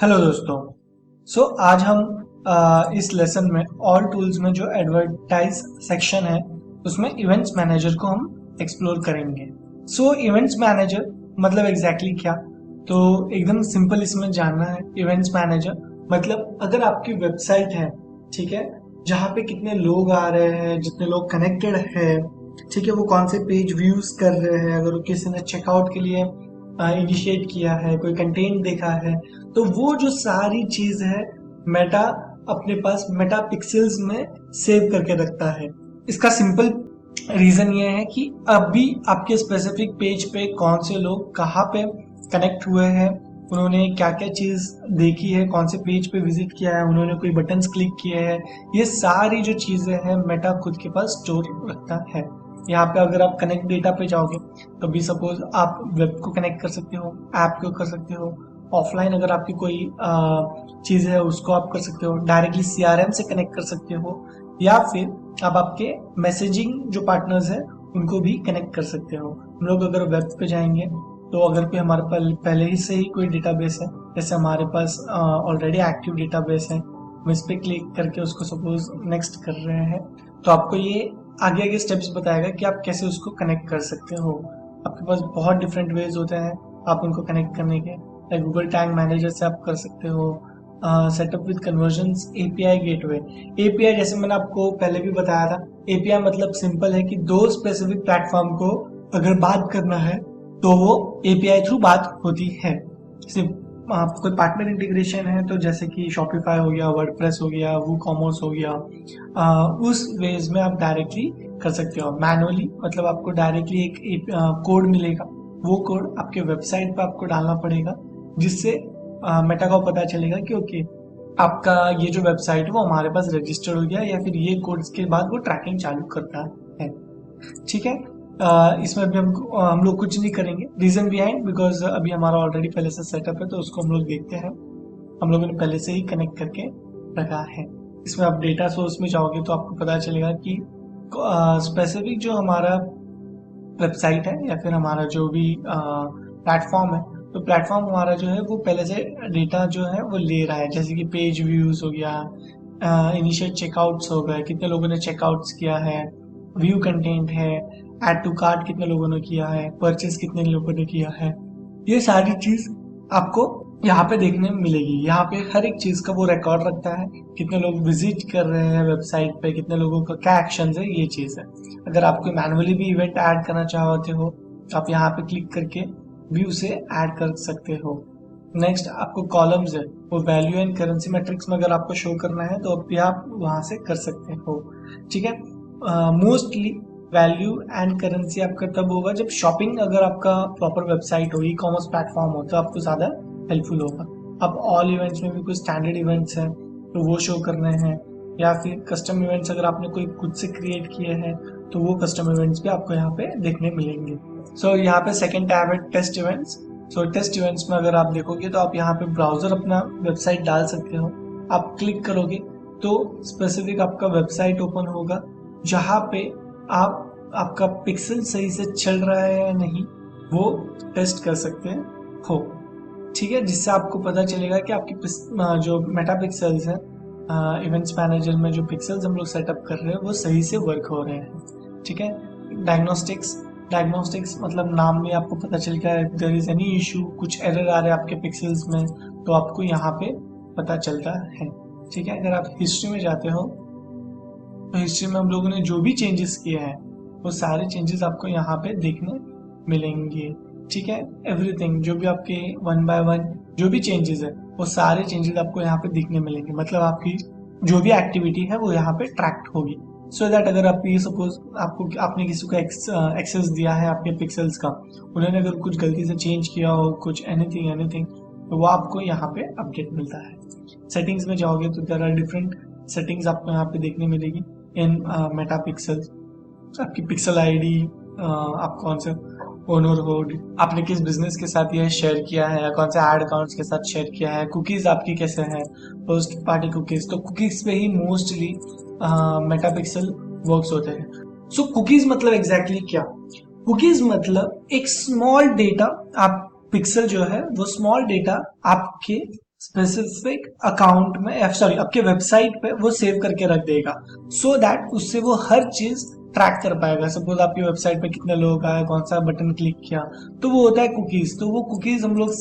Hello दोस्तों। आज हम इस लेसन में ऑल टूल्स में जो एडवर्टाइज सेक्शन है उसमें इवेंट्स मैनेजर को हम एक्सप्लोर करेंगे। इवेंट्स मैनेजर मतलब एग्जैक्टली क्या, तो एकदम सिंपल इसमें जानना है। इवेंट्स मैनेजर मतलब अगर आपकी वेबसाइट है, ठीक है, जहाँ पे कितने लोग आ रहे हैं, जितने लोग कनेक्टेड है, ठीक है, वो कौन से पेज व्यूज कर रहे हैं, अगर किसी ने चेकआउट के लिए इनिशिएट किया है, कोई कंटेंट देखा है, तो वो जो सारी चीज है मेटा अपने पास मेटा पिक्सल्स में सेव करके रखता है। इसका सिंपल रीजन ये है कि अभी आपके स्पेसिफिक पेज पे कौन से लोग कहाँ पे कनेक्ट हुए हैं, उन्होंने क्या क्या चीज देखी है, कौन से पेज पे विजिट किया है, उन्होंने कोई बटन्स क्लिक किए हैं, ये सारी जो चीजें हैं मेटा खुद के पास स्टोर रखता है। यहाँ पे अगर आप कनेक्ट डेटा पे जाओगे तो भी सपोज आप वेब को कनेक्ट कर सकते हो, ऐप को कर सकते हो, ऑफलाइन अगर आपकी कोई चीज है उसको आप कर सकते हो, डायरेक्टली सीआरएम से कनेक्ट कर सकते हो, या फिर आप आपके मैसेजिंग जो पार्टनर्स है उनको भी कनेक्ट कर सकते हो। हम लोग अगर वेब पे जाएंगे तो अगर कोई हमारे पास पहले ही से ही कोई डेटाबेस है, जैसे हमारे पास ऑलरेडी एक्टिव डेटाबेस है, हम इस पे क्लिक करके उसको सपोज नेक्स्ट कर रहे हैं, तो आपको ये आगे आगे स्टेप्स बताएगा कि आप कैसे उसको कनेक्ट कर सकते हो। आपके पास बहुत डिफरेंट वेज होते हैं आप उनको कनेक्ट करने के। गूगल टैग मैनेजर से आप कर सकते हो, setup with convergence, API gateway. API जैसे मैंने आपको पहले भी बताया था, एपीआई मतलब सिंपल है कि दो स्पेसिफिक प्लेटफॉर्म को अगर बात करना है तो वो एपीआई थ्रू बात होती है। सिर्फ कोई पार्टनर इंटीग्रेशन है तो जैसे कि शॉपिफाई हो गया, वर्डप्रेस हो गया, वू कॉमर्स हो गया, उस वेज में आप डायरेक्टली कर सकते हो। मैनुअली मतलब आपको डायरेक्टली एक कोड मिलेगा, वो कोड आपके वेबसाइट पे आपको डालना पड़ेगा, जिससे मेटा को पता चलेगा कि ओके आपका ये जो वेबसाइट है वो हमारे पास रजिस्टर हो गया, या फिर ये कोड्स के बाद वो ट्रैकिंग चालू करता है। ठीक है, इसमें भी हम लोग कुछ नहीं करेंगे। रीजन बिहाइंड बिकॉज अभी हमारा ऑलरेडी पहले से सेटअप है, तो उसको हम लोग देखते हैं। हम लोगों ने पहले से ही कनेक्ट करके रखा है। इसमें आप डेटा सोर्स में जाओगे तो आपको पता चलेगा कि स्पेसिफिक जो हमारा वेबसाइट है या फिर हमारा जो भी प्लेटफॉर्म है, तो प्लेटफॉर्म हमारा जो है वो पहले से डेटा जो है वो ले रहा है, जैसे कि पेज व्यूज हो गया, इनिशियल चेकआउट्स हो गए, कितने लोगों ने चेकआउट्स किया है, व्यू कंटेंट है, ऐड टू कार्ट कितने लोगों ने किया है, परचेज कितने लोगों ने किया है, ये सारी चीज आपको यहाँ पे देखने में मिलेगी। यहाँ पे हर एक चीज का वो रिकॉर्ड रखता है, कितने लोग विजिट कर रहे हैं वेबसाइट पे, कितने लोगों का क्या एक्शन है, ये चीज है। अगर आप कोई मैनुअली भी इवेंट ऐड करना चाहते हो तो आप यहाँ पे क्लिक करके व्यू से ऐड कर सकते हो। नेक्स्ट आपको कॉलम्स है, वो वैल्यू एंड करेंसी मैट्रिक्स में अगर आपको शो करना है तो भी आप वहां से कर सकते हो। ठीक है, मोस्टली वैल्यू एंड करेंसी आपका तब होगा जब शॉपिंग, अगर आपका प्रॉपर वेबसाइट हो, ई कॉमर्स प्लेटफॉर्म हो, तो आपको ज्यादा हेल्पफुल होगा। अब ऑल इवेंट्स में भी कुछ स्टैंडर्ड इवेंट्स हैं तो वो शो करने हैं, या फिर कस्टम इवेंट्स अगर आपने कोई खुद से क्रिएट किए हैं तो वो कस्टम इवेंट्स भी आपको यहाँ पे देखने मिलेंगे। यहाँ पे सेकंड टैब है टेस्ट इवेंट्स। टेस्ट इवेंट्स में अगर आप देखोगे तो आप यहाँ पे ब्राउजर अपना वेबसाइट डाल सकते हो। आप क्लिक करोगे तो स्पेसिफिक आपका वेबसाइट ओपन होगा, जहाँ पे आप आपका पिक्सल सही से चल रहा है या नहीं वो टेस्ट कर सकते हो। ठीक है, जिससे आपको पता चलेगा कि आपकी जो मेटा पिक्सल्स है, इवेंट्स मैनेजर में जो पिक्सल्स हम लोग सेटअप कर रहे हैं वो सही से वर्क हो रहे हैं। ठीक है, डायग्नोस्टिक्स मतलब नाम में आपको पता चलेगा देयर इज एनी इशू, कुछ एरर आ रहे हैं आपके पिक्सल्स में, तो आपको यहाँ पे पता चलता है। ठीक है, अगर आप हिस्ट्री में जाते हो तो हिस्ट्री में हम लोगों ने जो भी चेंजेस किए हैं वो सारे चेंजेस आपको यहाँ पे देखने मिलेंगे। ठीक है, एवरीथिंग जो भी आपके वन बाय वन जो भी चेंजेस है वो सारे चेंजेस आपको यहाँ पे दिखने मिलेंगे। मतलब आपकी जो भी एक्टिविटी है वो यहाँ पे ट्रैक्ट होगी। सो दैट अगर आप ये सपोज आपने किसी को एक्सेस दिया है आपके पिक्सल्स का, उन्होंने अगर कुछ गलती से चेंज किया हो, कुछ एनीथिंग, तो वो आपको यहाँ पे अपडेट मिलता है। सेटिंग्स में जाओगे तो देयर आर डिफरेंट सेटिंग्स आपको यहाँ पे देखने मिलेगी इन मेटा पिक्सल्स। आपकी पिक्सल आईडी, आप कौन से ओनर हो, आपने किस बिजनेस के साथ ये शेयर किया है, या कौन से एड अकाउंट्स के साथ शेयर किया है, कुकीज आपकी कैसे हैं, फर्स्ट पार्टी कुकीज, तो कुकीज पे ही मोस्टली मेटा पिक्सल वर्क्स होते हैं। कुकीज मतलब एग्जैक्टली क्या? कुकीज मतलब एक स्मॉल डेटा, आप पिक्सल जो है वो स्मॉल डेटा आपके स्पेसिफिक अकाउंट में, सॉरी आपके वेबसाइट पे वो सेव करके रख देगा, सो दैट उससे वो हर चीज ट्रैक कर पाएगा। सपोज आपकी वेबसाइट पे कितने लोग आए, कौन सा बटन क्लिक किया, तो वो होता है कुकीज। तो वो कुकीज हम लोग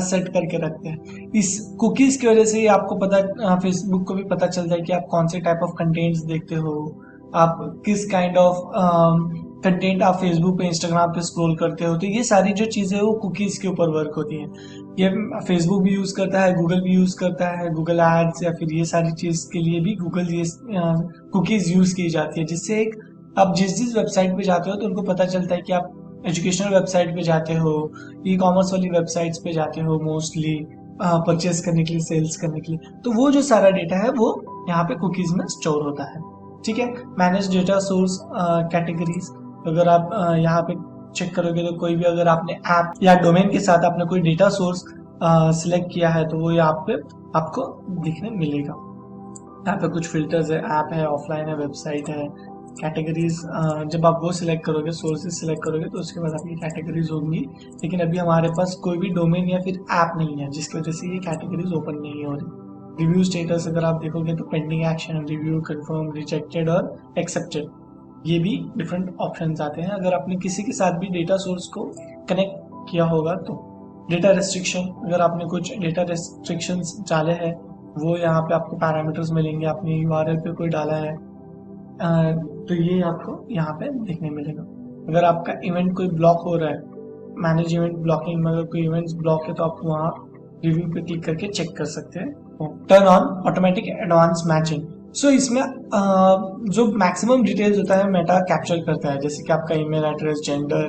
सेट करके रखते हैं। इस कुकीज की वजह से आपको पता, फेसबुक को भी पता चल जाए कि आप कौन से टाइप ऑफ कंटेंट्स देखते हो, आप किस काइंड ऑफ कंटेंट आप फेसबुक पे, इंस्टाग्राम पे स्क्रॉल करते हो। तो ये सारी जो चीजें वो कुकीज के ऊपर वर्क होती हैं। ये फेसबुक भी यूज करता है, गूगल भी यूज करता है, गूगल एड्स या फिर ये सारी चीज के लिए भी गूगल ये कुकीज यूज की जाती है, जिससे एक आप जिस जिस वेबसाइट पे जाते हो तो उनको पता चलता है कि आप एजुकेशनल वेबसाइट पे जाते हो, ई कॉमर्स वाली वेबसाइट्स पे जाते हो मोस्टली परचेस करने के लिए, सेल्स करने के लिए। तो वो जो सारा डेटा है वो यहाँ पे कुकीज में स्टोर होता है। ठीक है। मैनेज डेटा सोर्स कैटेगरीज, अगर आप यहाँ पे चेक करोगे तो कोई भी अगर आपने ऐप या डोमेन के साथ आपने कोई डेटा सोर्स सिलेक्ट किया है तो वो यहाँ पे आपको दिखने मिलेगा। यहाँ पे कुछ फिल्टर्स है, ऐप है, ऑफलाइन है, वेबसाइट है, कैटेगरीज। जब आप वो सिलेक्ट करोगे, सोर्सेज सिलेक्ट करोगे, तो उसके बाद आपकी कैटेगरीज होंगी। लेकिन अभी हमारे पास कोई भी डोमेन या फिर ऐप नहीं है, जिसकी वजह से ये कैटेगरीज ओपन नहीं हो रही। रिव्यू स्टेटस अगर आप देखोगे तो pending action, review, confirm, rejected और एक्सेप्टेड, ये भी डिफरेंट ऑप्शन आते हैं अगर आपने किसी के साथ भी डेटा सोर्स को कनेक्ट किया होगा तो। डेटा रेस्ट्रिक्शन, अगर आपने कुछ डेटा रेस्ट्रिक्शंस डाले हैं वो यहाँ पे आपको पैरामीटर्स मिलेंगे। आपने यूआरएल पे कोई डाला है तो ये आपको यहाँ पे देखने मिलेगा। अगर आपका इवेंट कोई ब्लॉक हो रहा है, मैनेज इवेंट ब्लॉकिंग में अगर कोई इवेंट्स ब्लॉक है तो आप वहाँ रिव्यू पे क्लिक करके चेक कर सकते हैं। Turn on automatic advance matching. So इसमें जो मैक्सिमम डिटेल्स होता है मेटा कैप्चर करता है, जैसे कि आपका ईमेल एड्रेस, जेंडर,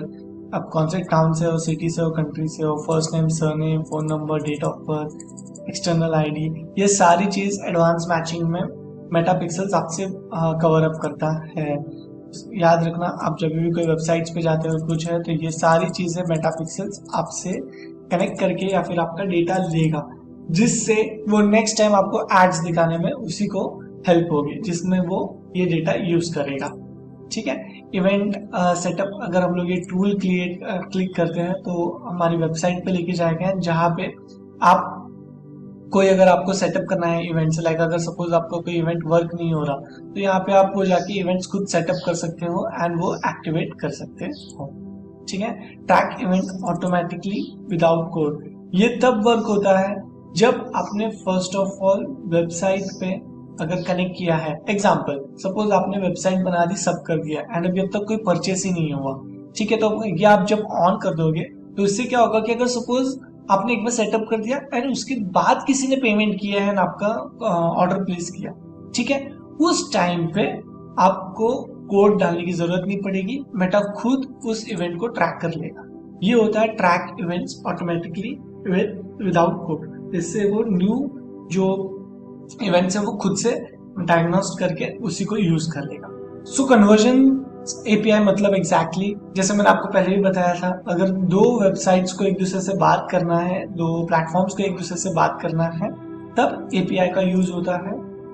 आप कौन से टाउन से हो, सिटी से हो, कंट्री से हो, first name, surname, phone number, date of birth, external ID, ये सारी चीज एडवांस मैचिंग में मेटा पिक्सल्स आपसे कवर अप करता है। याद रखना, आप जब भी कोई वेबसाइट्स पे जाते हो कुछ है तो ये सारी चीजें मेटा पिक्सल्स आपसे कनेक्ट करके या फिर आपका डेटा लेगा, जिससे वो नेक्स्ट टाइम आपको एड्स दिखाने में उसी को हेल्प होगी, जिसमें वो ये डेटा यूज करेगा। ठीक है। इवेंट सेटअप, अगर हम लोग ये टूल क्लिक करते हैं तो हमारी वेबसाइट पे लेके जाएगा, जहाँ पे आप कोई अगर आपको सेटअप करना है इवेंट्स, लाइक अगर सपोज आपको कोई इवेंट वर्क नहीं हो रहा तो यहाँ पे आप वो जाके इवेंट्स खुद सेटअप कर सकते हो एंड वो एक्टिवेट कर सकते हो। ठीक है। Track event automatically without code, ये तब वर्क होता है जब आपने फर्स्ट ऑफ ऑल वेबसाइट पे अगर कनेक्ट किया है। एग्जाम्पल, सपोज आपने वेबसाइट बना दी, सब कर दिया एंड अभी अब तक कोई परचेस ही नहीं हुआ। ठीक है। तो ये आप जब ऑन कर दोगे तो इससे क्या होगा कि अगर सपोज आपने एक बार सेटअप कर दिया एंड उसके बाद किसी ने पेमेंट किया है, आपका ऑर्डर प्लेस किया, ठीक है, उस टाइम पे आपको कोड डालने की जरूरत नहीं पड़ेगी, मेटा खुद उस इवेंट को ट्रैक कर लेगा। ये होता है track events automatically without code. इससे वो न्यू जो इवेंट्स है वो खुद से डायग्नोस्ट करके उसी को यूज कर लेगा। सो कन्वर्जन एपीआई मतलब एग्जैक्टली जैसे मैंने आपको पहले भी बताया था, अगर दो वेबसाइट्स को एक दूसरे से बात करना है, दो प्लेटफॉर्म्स को एक दूसरे से बात करना है, तब एपीआई का यूज होता है।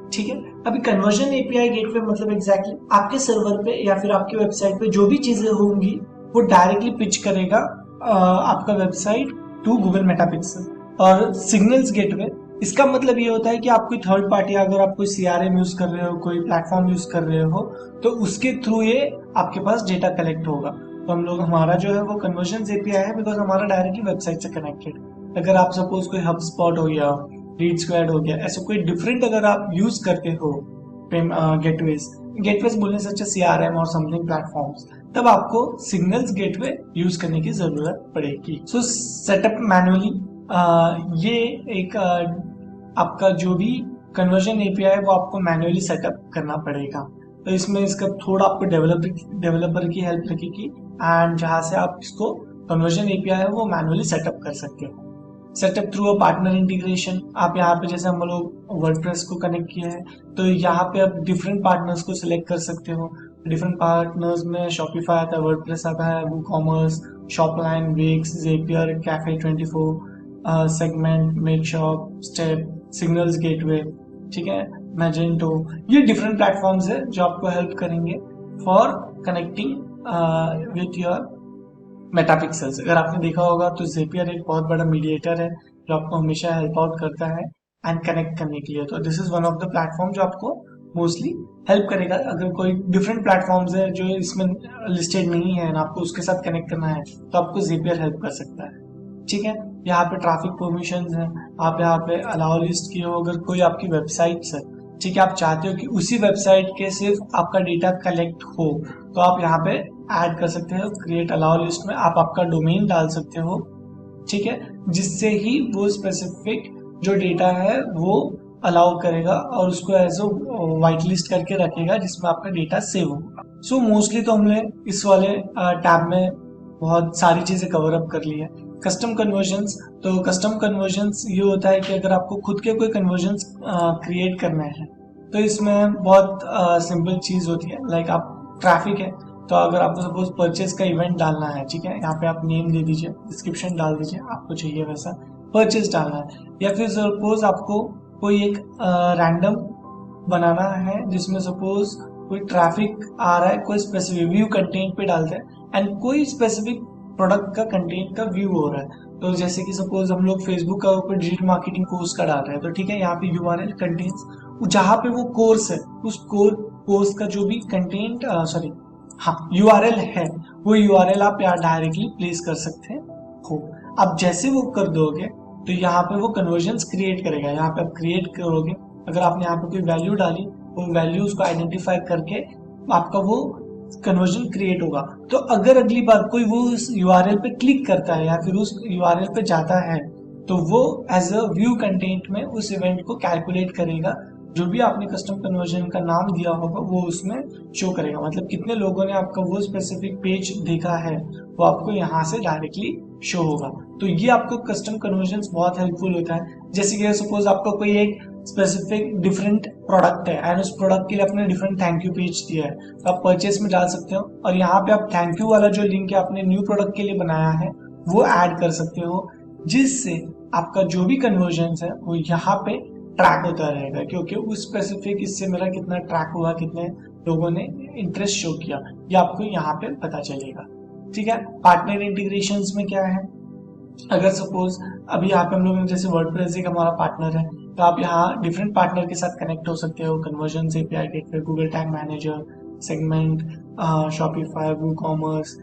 ठीक है। अभी कन्वर्जन एपीआई गेटवे मतलब एग्जैक्टली आपके सर्वर पे या फिर आपकी वेबसाइट पे जो भी चीजें होंगी वो डायरेक्टली पिच करेगा आपका website to Google Meta pixel. और सिग्नल्स गेटवे, इसका मतलब ये होता है कि आप कोई थर्ड पार्टी, अगर आप कोई सीआरएम यूज कर रहे हो, कोई प्लेटफॉर्म यूज कर रहे हो, तो उसके थ्रू ये आपके पास डेटा कलेक्ट होगा। तो हम लोग, हमारा जो है वो कन्वर्जन एपीआई है, बिकॉज हमारा डायरेक्टली वेबसाइट से कनेक्टेड। अगर आप सपोज कोई हब स्पॉट हो गया, रीड स्क्वाड हो गया, ऐसा कोई डिफरेंट अगर आप यूज करते हो गेटवेज बोलने से अच्छा सीआरएम और समथिंग प्लेटफॉर्म्स, तब आपको सिग्नल्स गेटवे यूज करने की जरूरत पड़ेगी। सो सेटअप मैनुअली, ये एक आपका जो भी कन्वर्जन एपीआई है वो आपको मैन्युअली सेटअप करना पड़ेगा। तो इसमें इसका थोड़ा आपको डेवलपर की हेल्प लगेगी एंड जहां से आप इसको कन्वर्जन एपीआई है वो मैन्युअली सेटअप कर सकते हो। Setup through a partner integration, आप यहाँ पे जैसे हम लोग वर्डप्रेस को कनेक्ट किए हैं तो यहाँ पे आप डिफरेंट पार्टनर्स को सिलेक्ट कर सकते हो। डिफरेंट पार्टनर्स में शॉपिफाई आता है, वर्डप्रेस आता है, WooCommerce, Shopline, Wix, Zapier, Cafe 24, Segment, MakeShop, Step, Signals gateway, ठीक है, मैजेंटो, ये डिफरेंट प्लेटफॉर्म्स है जो आपको हेल्प करेंगे फॉर कनेक्टिंग विथ योर मेटापिक्सल्स। अगर आपने देखा होगा तो ज़ेपियर एक बहुत बड़ा मीडिएटर है जो आपको हमेशा हेल्प आउट करता है एंड कनेक्ट करने के लिए। तो this is one of the platform जो आपको मोस्टली हेल्प करेगा। अगर कोई डिफरेंट प्लेटफॉर्म्स है जो इसमें लिस्टेड नहीं है ना, आपको उसके साथ कनेक्ट करना है, तो आपको Zapier हेल्प कर सकता है। ठीक है, यहाँ पे ट्रैफिक परमिशंस है, आप यहाँ पे अलाउ लिस्ट किए हो अगर कोई आपकी वेबसाइट्स है, ठीक है, आप चाहते हो कि उसी वेबसाइट के सिर्फ आपका डेटा कलेक्ट हो, तो आप यहाँ पे ऐड कर सकते हो। क्रिएट अलाउ लिस्ट में आप आपका डोमेन डाल सकते हो, ठीक है, जिससे ही वो स्पेसिफिक जो डेटा है वो अलाउ करेगा और उसको एज व्हाइट लिस्ट करके रखेगा जिसमें आपका डेटा सेव होगा। सो मोस्टली तो हमने इस वाले टैब में बहुत सारी चीजें कवर अप कर ली है। कस्टम कन्वर्जन्स, तो कस्टम कन्वर्जन्स ये होता है कि अगर आपको खुद के कोई कन्वर्जन्स क्रिएट करना है तो इसमें बहुत सिंपल चीज होती है। लाइक आप ट्रैफिक है, तो अगर आपको सपोज परचेज का इवेंट डालना है, ठीक है, यहाँ पे आप नेम दे दीजिए, डिस्क्रिप्शन डाल दीजिए, आपको चाहिए वैसा परचेज डालना है। या फिर सपोज आपको कोई एक रैंडम बनाना है जिसमें सपोज कोई ट्रैफिक आ रहा है, कोई स्पेसिफिक व्यू कंटेंट पे डालते हैं एंड कोई स्पेसिफिक प्रोडक्ट का कंटेंट का व्यू हो रहा है। तो जैसे कि सपोज हम लोग फेसबुक का ऊपर डिजिटल मार्केटिंग कोर्स का डाल रहे हैं, तो ठीक है, यहाँ पे URL कंटेंट्स जहाँ पे वो कोर्स है उस कोर्स का जो भी कंटेंट हाँ URL है, वो URL आप यहाँ डायरेक्टली प्लेस कर सकते हो। अब जैसे वो कर दोगे तो यहाँ पे वो कन्वर्जन्स क्रिएट करेगा। यहाँ पे आप क्रिएट करोगे, अगर आपने यहाँ पे कोई वैल्यू डाली, वो वैल्यू उसको आइडेंटिफाई करके आपका वो कन्वर्जन क्रिएट होगा। तो अगर अगली बार कोई वो उस URL पे क्लिक करता है या फिर उस URL पे जाता है, तो वो एज अ व्यू कंटेंट में उस इवेंट को कैलकुलेट करेगा। जो भी आपने कस्टम कन्वर्जन का नाम दिया होगा वो उसमें शो करेगा, मतलब कितने लोगों ने आपका वो स्पेसिफिक पेज देखा है वो आपको यहाँ से डायरेक्टली शो होगा। तो ये आपको कस्टम कन्वर्जन बहुत हेल्पफुल होता है। जैसे कि सपोज आपको कोई एक स्पेसिफिक डिफरेंट प्रोडक्ट है एंड उस प्रोडक्ट के लिए आपने डिफरेंट थैंक यू पेज दिया है, तो आप परचेस में डाल सकते हो और यहाँ पे आप थैंक यू वाला जो लिंक है आपने न्यू प्रोडक्ट के लिए बनाया है वो ऐड कर सकते हो, जिससे आपका जो भी कन्वर्जन है वो यहाँ पे ट्रैक होता रहेगा, क्योंकि उस स्पेसिफिक इससे मेरा कितना ट्रैक हुआ, कितने लोगों ने इंटरेस्ट शो किया, ये आपको यहाँ पे पता चलेगा। ठीक है, पार्टनर इंटीग्रेशंस में क्या है, अगर सपोज अभी यहाँ पे हम लोग जैसे वर्डप्रेस एक हमारा पार्टनर है, तो आप यहाँ डिफरेंट पार्टनर के साथ कनेक्ट हो सकते हो। Conversion API gateway, Google tag manager, segment, Shopify, WooCommerce,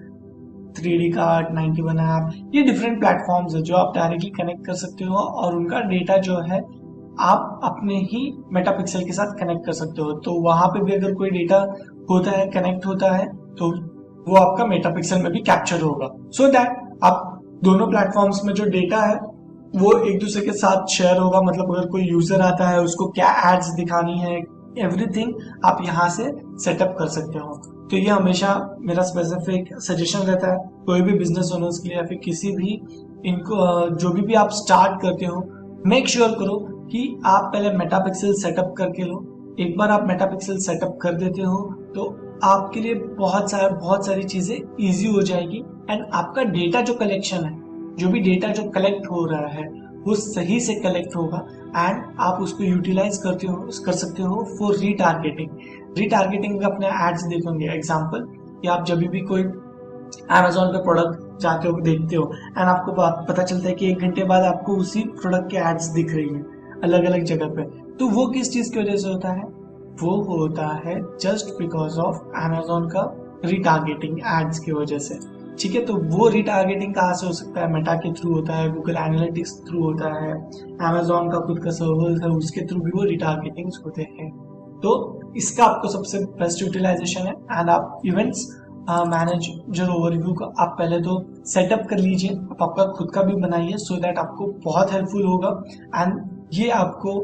3D card, 91 app, ये डिफरेंट प्लेटफॉर्म्स है जो आप डायरेक्टली कनेक्ट कर सकते हो और उनका डेटा जो है आप अपने ही मेटापिक्सल के साथ कनेक्ट कर सकते हो। तो वहां पे भी अगर कोई डेटा होता है, कनेक्ट होता है, तो वो आपका मेटापिक्सल में भी कैप्चर होगा, सो दैट आप दोनों प्लेटफॉर्म्स में जो डेटा है वो एक दूसरे के साथ शेयर होगा। मतलब अगर कोई यूजर आता है उसको क्या एड्स दिखानी है, एवरीथिंग आप यहाँ से सेटअप कर सकते हो। तो ये हमेशा मेरा स्पेसिफिक सजेशन रहता है कोई भी बिजनेस ओनर्स के लिए या फिर किसी भी इनको जो भी आप स्टार्ट करते हो, मेक श्योर करो कि आप पहले मेटापिक्सल सेटअप करके लो। एक बार आप मेटापिक्सल सेटअप कर देते हो तो आपके लिए बहुत सारी चीजें इजी हो जाएगी एंड आपका डेटा जो कलेक्शन है, जो भी डेटा जो कलेक्ट हो रहा है वो सही से कलेक्ट होगा एंड आप उसको यूटिलाइज कर सकते हो फॉर रीटारगेटिंग में अपने एड्स देखेंगे। एग्जाम्पल कि आप जब भी कोई Amazon पे प्रोडक्ट जाते हो, देखते हो एंड आपको पता चलता है कि 1 घंटे बाद आपको उसी प्रोडक्ट के एड्स दिख रही हैं अलग अलग जगह पे, तो वो किस चीज की वजह से होता है, वो होता है जस्ट बिकॉज ऑफ Amazon का रीटारगेटिंग एड्स की वजह से। ठीक है, तो वो रीटारगेटिंग कहाँ से हो सकता है, मेटा के थ्रू होता है, गूगल एनालिटिक्स थ्रू होता है, Amazon का खुद का सर्वर है उसके थ्रू भी वो रीटारगेटिंग होते हैं। तो इसका आपको सबसे बेस्ट यूटिलाइजेशन है एंड आप इवेंट्स मैनेजर ओवरव्यू का आप पहले तो सेटअप कर लीजिए, आप आपका खुद का भी बनाइए, सो दैट आपको बहुत हेल्पफुल होगा एंड ये आपको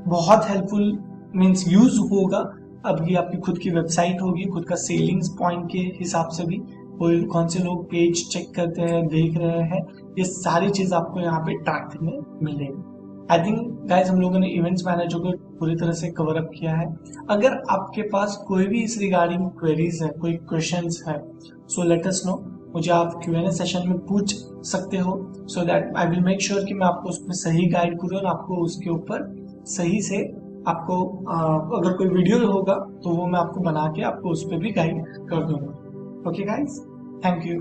बहुत हेल्पफुल मीन्स यूज होगा। अब ये आपकी खुद की वेबसाइट होगी, खुद का सेलिंग्स पॉइंट के हिसाब से भी कोई कौन से लोग पेज चेक करते हैं, देख रहे हैं, ये सारी चीज आपको यहाँ पे ट्रैक करने मिलेगी। आई थिंक गाइज हम लोगों ने इवेंट्स मैनेजर को पूरी तरह से कवर अप किया है। अगर आपके पास कोई भी इस रिगार्डिंग क्वेरीज है, कोई क्वेश्चंस है, सो लेट अस नो, मुझे आप Q&A सेशन में पूछ सकते हो, so that I will make sure कि मैं आपको उसमें सही गाइड करूँ और आपको उसके ऊपर सही से आपको अगर कोई वीडियो होगा तो वो मैं आपको बना के आपको उस पर भी गाइड कर दूंगा। Okay guys, thank you.